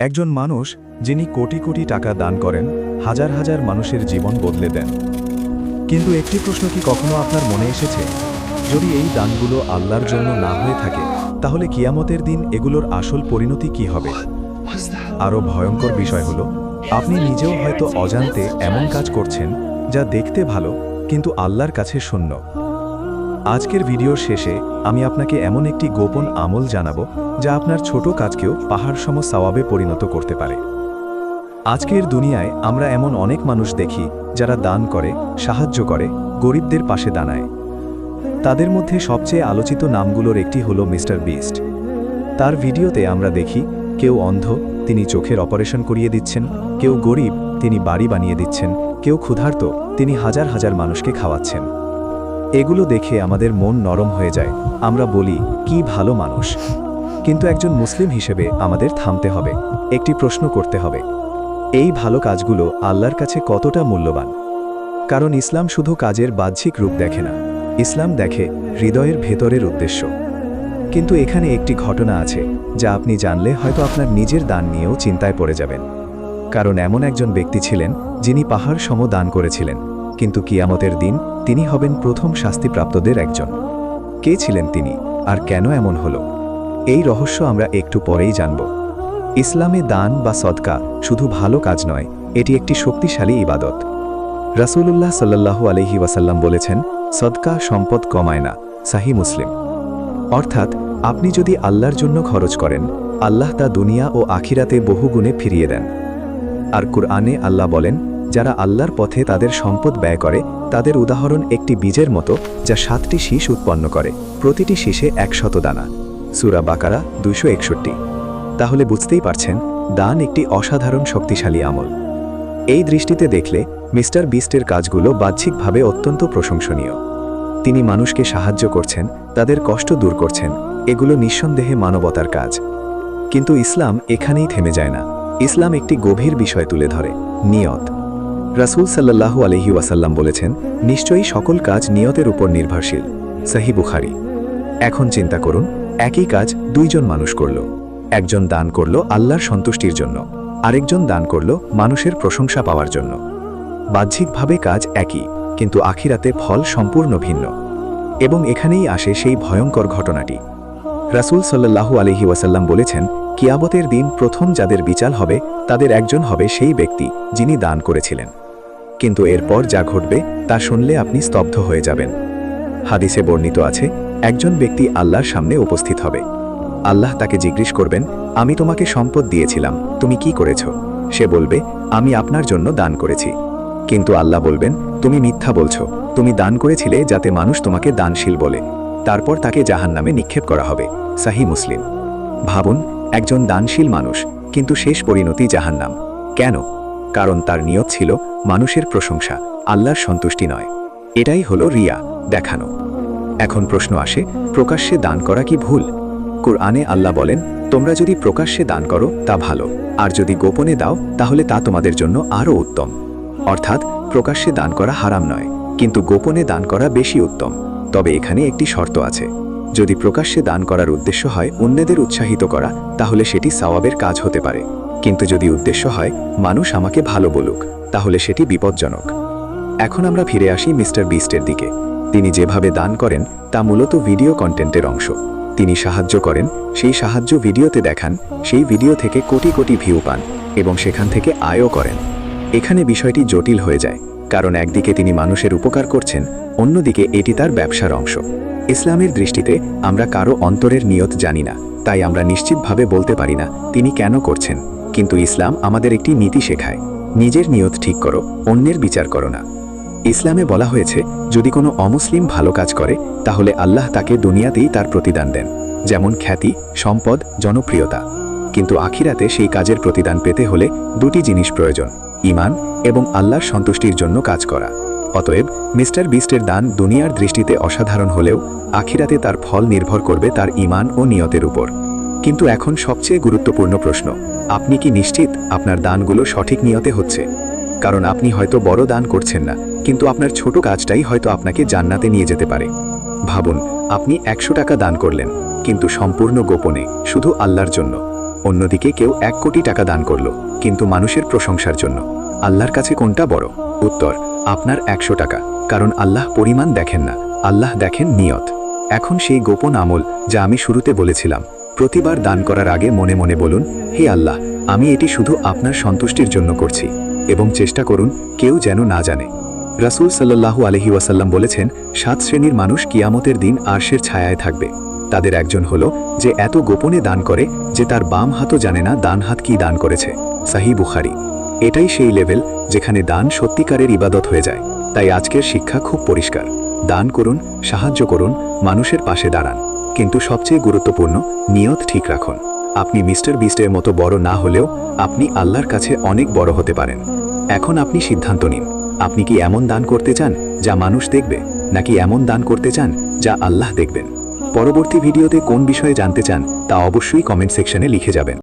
একজন মানুষ যিনি কোটি কোটি টাকা দান করেন, হাজার হাজার মানুষের জীবন বদলে দেন। কিন্তু একটি প্রশ্ন কি কখনো আপনার মনে এসেছে, যদি এই দানগুলো আল্লাহর জন্য না হয়ে থাকে, তাহলে কিয়ামতের দিন এগুলোর আসল পরিণতি কি হবে? আরও ভয়ঙ্কর বিষয় হলো, আপনি নিজেও হয়তো অজান্তে এমন কাজ করছেন যা দেখতে ভালো কিন্তু আল্লাহর কাছে শূন্য। আজকের ভিডিওর শেষে আমি আপনাকে এমন একটি গোপন আমল জানাবো যা আপনার ছোট কাজকেও পাহাড়সম সওয়াবে পরিণত করতে পারে। আজকের দুনিয়ায় আমরা এমন অনেক মানুষ দেখি যারা দান করে, সাহায্য করে, গরিবদের পাশে দাঁড়ায়। তাদের মধ্যে সবচেয়ে আলোচিত নামগুলোর একটি হলো মিস্টার বিস্ট। তার ভিডিওতে আমরা দেখি কেউ অন্ধ, তিনি চোখের অপারেশন করিয়ে দিচ্ছেন, কেউ গরিব, তিনি বাড়ি বানিয়ে দিচ্ছেন, কেউ ক্ষুধার্ত, তিনি হাজার হাজার মানুষকে খাওয়াচ্ছেন। এগুলো দেখে আমাদের মন নরম হয়ে যায়, আমরা বলি কি ভালো মানুষ। কিন্তু একজন মুসলিম হিসেবে আমাদের থামতে হবে, একটি প্রশ্ন করতে হবে, এই ভালো কাজগুলো আল্লাহর কাছে কতটা মূল্যবান? কারণ ইসলাম শুধু কাজের বাহ্যিক রূপ দেখে না, ইসলাম দেখে হৃদয়ের ভেতরের উদ্দেশ্য। কিন্তু এখানে একটি ঘটনা আছে যা আপনি জানলে হয়তো আপনার নিজের দান নিয়েও চিন্তায় পড়ে যাবেন। কারণ এমন একজন ব্যক্তি ছিলেন যিনি পাহাড় সম দান করেছিলেন, কিন্তু কিয়ামতের দিন তিনি হবেন প্রথম শাস্তিপ্রাপ্তদের একজন। কে ছিলেন তিনি, আর কেন এমন হলো? এই রহস্য আমরা একটু পরেই জানব। ইসলামে দান বা সদকা শুধু ভালো কাজ নয়, এটি একটি শক্তিশালী ইবাদত। রাসূলুল্লাহ সাল্লাল্লাহু আলাইহি ওয়াসাল্লাম বলেছেন, সদকা সম্পদ কমায় না, সাহি মুসলিম। অর্থাৎ আপনি যদি আল্লাহর জন্য খরচ করেন, আল্লাহ তা দুনিয়া ও আখিরাতে বহুগুণে ফিরিয়ে দেন। আর কুরআনে আল্লাহ বলেন, যারা আল্লাহর পথে তাদের সম্পদ ব্যয় করে, তাদের উদাহরণ একটি বীজের মতো যা 7টি শীষ উৎপন্ন করে, প্রতিটি শীষে 100 দানা। সূরা বাকারা 261। তাহলে বুঝতেই পারছেন, দান একটি অসাধারণ শক্তিশালী আমল। এই দৃষ্টিতে দেখলে মিস্টার বিস্টের কাজগুলো বাহ্যিকভাবে অত্যন্ত প্রশংসনীয়। তিনি মানুষকে সাহায্য করছেন, তাদের কষ্ট দূর করছেন, এগুলো নিঃসন্দেহে মানবতার কাজ। কিন্তু ইসলাম এখানেই থেমে যায় না। ইসলাম একটি গভীর বিষয় তুলে ধরে, নিয়ত। রাসূল সাল্লাল্লাহু আলাইহি ওয়াসাল্লাম বলেছেন, নিশ্চয়ই সকল কাজ নিয়তের উপর নির্ভরশীল, সহিহ বুখারী। এখন চিন্তা করুন, একই কাজ দুইজন মানুষ করল। একজন দান করল আল্লাহর সন্তুষ্টির জন্য, আরেকজন দান করল মানুষের প্রশংসা পাওয়ার জন্য। বাহ্যিকভাবে কাজ একই, কিন্তু আখিরাতে ফল সম্পূর্ণ ভিন্ন। এবং এখানেই আসে সেই ভয়ঙ্কর ঘটনাটি। রাসূল সাল্লাল্লাহু আলাইহি ওয়াসাল্লাম বলেছেন, কিয়ামতের দিন প্রথম যাদের বিচার হবে তাদের একজন হবে সেই ব্যক্তি যিনি দান করেছিলেন। কিন্তু এরপর যা ঘটবে তা শুনলে আপনি স্তব্ধ হয়ে যাবেন। হাদিসে বর্ণিত আছে, একজন ব্যক্তি আল্লাহর সামনে উপস্থিত হবে। আল্লাহ তাকে জিজ্ঞেস করবেন, আমি তোমাকে সম্পদ দিয়েছিলাম, তুমি কি করেছ? সে বলবে, আমি আপনার জন্য দান করেছি। কিন্তু আল্লাহ বলবেন, তুমি মিথ্যা বলছো, তুমি দান করেছিলে যাতে মানুষ তোমাকে দানশীল বলে। তারপর তাকে জাহান্নামে নিক্ষেপ করা হবে, সাহি মুসলিম। ভাবুন, একজন দানশীল মানুষ, কিন্তু শেষ পরিণতি জাহান্নাম। কেন? কারণ তার নিয়ত ছিল মানুষের প্রশংসা, আল্লাহর সন্তুষ্টি নয়। এটাই হলো রিয়া, দেখানো। এখন প্রশ্ন আসে, প্রকাশ্যে দান করা কি ভুল? কুরআনে আল্লাহ বলেন, তোমরা যদি প্রকাশ্যে দান করো তা ভালো, আর যদি গোপনে দাও তাহলে তা তোমাদের জন্য আরও উত্তম। অর্থাৎ প্রকাশ্যে দান করা হারাম নয়, কিন্তু গোপনে দান করা বেশি উত্তম। তবে এখানে একটি শর্ত আছে, যদি প্রকাশ্যে দান করার উদ্দেশ্য হয় অন্যদের উৎসাহিত করা, তাহলে সেটি সওয়াবের কাজ হতে পারে। কিন্তু যদি উদ্দেশ্য হয় মানুষ আমাকে ভালো বলুক, তাহলে সেটি বিপজ্জনক। এখন আমরা ফিরে আসি মিস্টার বিস্টের দিকে। তিনি যেভাবে দান করেন তা মূলত ভিডিও কন্টেন্টের অংশ। তিনি সাহায্য করেন, সেই সাহায্য ভিডিওতে দেখান, সেই ভিডিও থেকে কোটি কোটি ভিউ পান এবং সেখান থেকে আয়ও করেন। এখানে বিষয়টি জটিল হয়ে যায়, কারণ একদিকে তিনি মানুষের উপকার করছেন, অন্যদিকে এটি তার ব্যবসার অংশ। ইসলামের দৃষ্টিতে আমরা কারো অন্তরের নিয়ত জানি না, তাই আমরা নিশ্চিতভাবে বলতে পারি না তিনি কেন করছেন। কিন্তু ইসলাম আমাদের একটি নীতি শেখায়, নিজের নিয়ত ঠিক করো, অন্যের বিচার করো না। ইসলামে বলা হয়েছে, যদি কোনো অমুসলিম ভালো কাজ করে তাহলে আল্লাহ তাকে দুনিয়াতেই তার প্রতিদান দেন, যেমন খ্যাতি, সম্পদ, জনপ্রিয়তা। কিন্তু আখিরাতে সেই কাজের প্রতিদান পেতে হলে দুটি জিনিস প্রয়োজন, ঈমান এবং আল্লাহর সন্তুষ্টির জন্য কাজ করা। অতএব মিস্টার বিস্টের দান দুনিয়ার দৃষ্টিতে অসাধারণ হলেও আখিরাতে তার ফল নির্ভর করবে তার ঈমান ও নিয়তের উপর। কিন্তু এখন সবচেয়ে গুরুত্বপূর্ণ প্রশ্ন, আপনি কি নিশ্চিত আপনার দানগুলো সঠিক নিয়তে হচ্ছে? কারণ আপনি হয়তো বড় দান করছেন না, কিন্তু আপনার ছোট কাজটাই হয়তো আপনাকে জান্নাতে নিয়ে যেতে পারে। ভাবুন, আপনি 100 টাকা দান করলেন, কিন্তু সম্পূর্ণ গোপনে, শুধু আল্লাহর জন্য। অন্যদিকে কেউ 1 কোটি টাকা দান করল, কিন্তু মানুষের প্রশংসার জন্য। আল্লাহর কাছে কোনটা বড়? উত্তর, আপনার 100 টাকা। কারণ আল্লাহ পরিমাণ দেখেন না, আল্লাহ দেখেন নিয়ত। এখন সেই গোপন আমল যা আমি শুরুতে বলেছিলাম, প্রতিবার দান করার আগে মনে মনে বলুন, হে আল্লাহ, আমি এটি শুধু আপনার সন্তুষ্টির জন্য করছি, এবং চেষ্টা করুন কেউ যেন না জানে। রাসূল সাল্লাল্লাহু আলাইহি ওয়াসাল্লাম বলেছেন, 7 শ্রেণীর মানুষ কিয়ামতের দিন আরশের ছায়ায় থাকবে। তাদের একজন হলো যে এত গোপনে দান করে যে তার বাম হাতও জানে না ডান হাত কি দান করেছে। সহিহ বুখারী। এটাই সেই লেভেল যেখানে দান সত্যিকারের ইবাদত হয়ে যায়। তাই আজকের শিক্ষা খুব পরিষ্কার। দান করুন, সাহায্য করুন, মানুষের পাশে দাঁড়ান, কিন্তু সবচেয়ে গুরুত্বপূর্ণ, নিয়ত ঠিক রাখুন। আপনি মিস্টার বিস্টের মতো বড় না হলেও আপনি আল্লাহর কাছে অনেক বড় হতে পারেন। এখন আপনি সিদ্ধান্ত নিন, আপনি কি এমন দান করতে চান যা মানুষ দেখবে, নাকি এমন দান করতে চান যা আল্লাহ দেখবেন? পরবর্তী ভিডিওতে কোন বিষয়ে জানতে চান তা অবশ্যই কমেন্ট সেকশনে লিখে যাবেন।